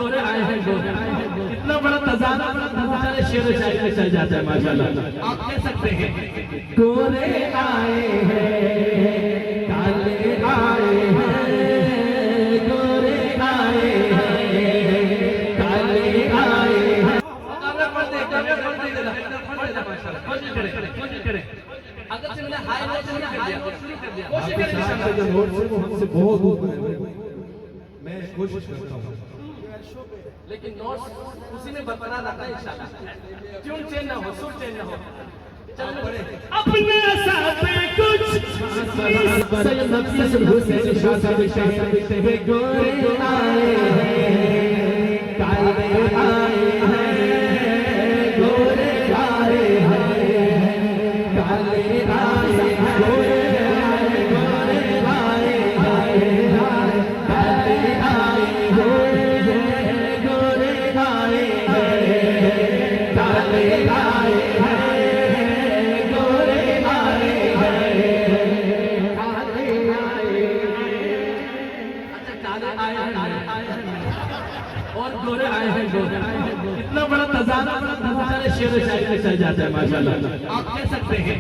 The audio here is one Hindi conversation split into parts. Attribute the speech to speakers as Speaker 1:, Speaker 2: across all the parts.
Speaker 1: गोरे आए हैं गोरे, इतना बड़ा तजाना बेचारे शेर व शायरी में चल जाता है माशाल्लाह। आप कह सकते हैं गोरे आए हैं काले आए हैं, गोरे आए हैं काले आए हैं। कोशिश करें अगर से मैंने हाई नोट शुरू कर दिया कोशिश करें जो नोट से वो हमसे बहुत दूर है, मैं कोशिश करता हूं लेकिन नोट्स उसी में बरकरार रहता है इंशाल्लाह। ट्यून चेंज ना हो, सुर चेंज ना हो। चलो पढ़े अपने साथ कुछ सैयद नफीस हुसैन शाह साहब कहते हैं गोरे आए हैं काले आए हैं, गोरे आए हैं काले आए हैं, गोरे आए गोरे आए हैं काले आए हैं, गोरे आए हैं काले आए हैं, गोरे आए हैं काले आए हैं। अच्छा काले आए हैं और गोरे आए हैं गोरे, इतना बड़ा तजाना बेचारे शेर व शायरी में चल जाता है माशाल्लाह। आप कह सकते हैं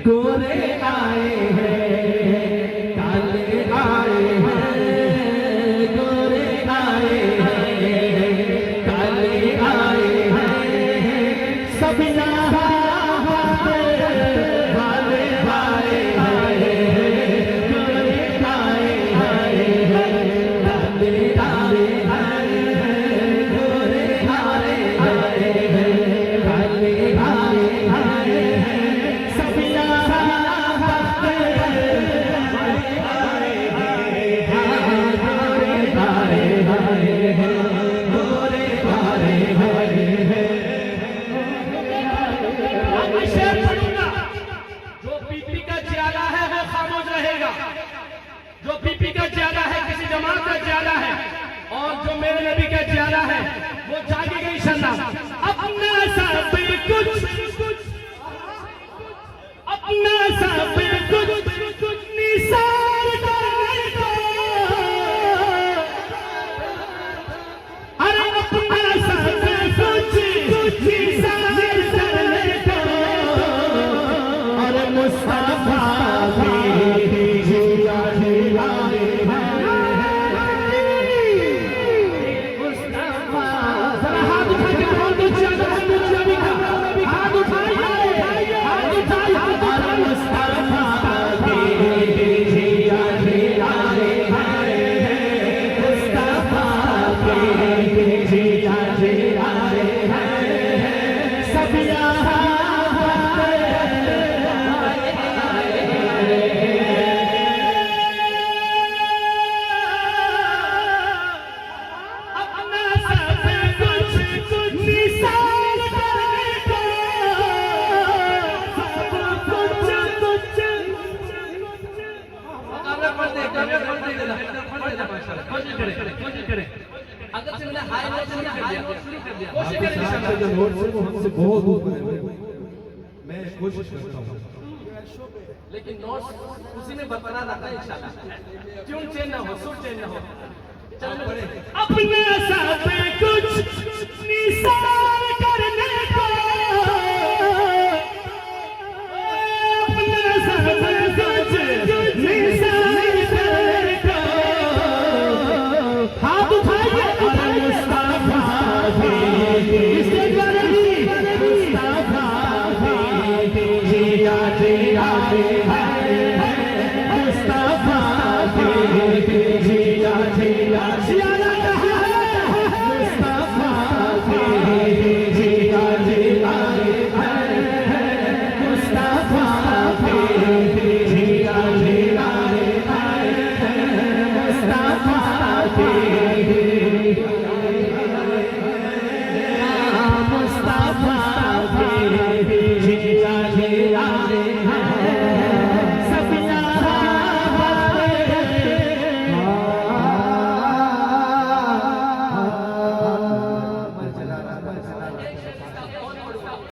Speaker 1: गोरे आए हैं काले आए हैं, गोरे आए हैं काले आए हैं, सब यहाँ वाले आए हैं, गोरे आए हैं काले आए हैं, गोरे आए हैं काले आए हैं, सब यहाँ जो पीपी का ज्यादा है वो खामोश रहेगा, जो पीपी का ज्यादा है किसी जमात का ज्यादा है, और जो मेरे नबी का ज्यादा है वो जागेगा इंशाअल्लाह। अपना सब कुछ अपना सब कुछ निसार करने को, अरे अपना सब कुछ निसार करने को, अरे मुस्तफा भी जिया जिया मुस्तफा। जरा हाथ उठा के बोल दो ज्यादा नबी का, हाथ उठाइए हाथ उठाइए। अरे मुस्तफा भी जिया जिया मुस्तफा भी जिया जिया सब यहाँ कोशिश करें अगर से मैंने हाई नोट शुरू कर दिया कोशिश करें जो नोट से वो हमसे बहुत दूर है, मैं कोशिश करता हूं लेकिन नोट्स उसी में बरकरार रहता है इंशाल्लाह। ट्यून चेंज ना हो, सुर चेंज ना हो। चलो पढ़े अपने साथ कुछ निसार करने को, अपने साथ कुछ निसार करने को, हाथ उठाइए मुस्तफा भी स्टेज वाले भी मुस्तफा भी जिया जिया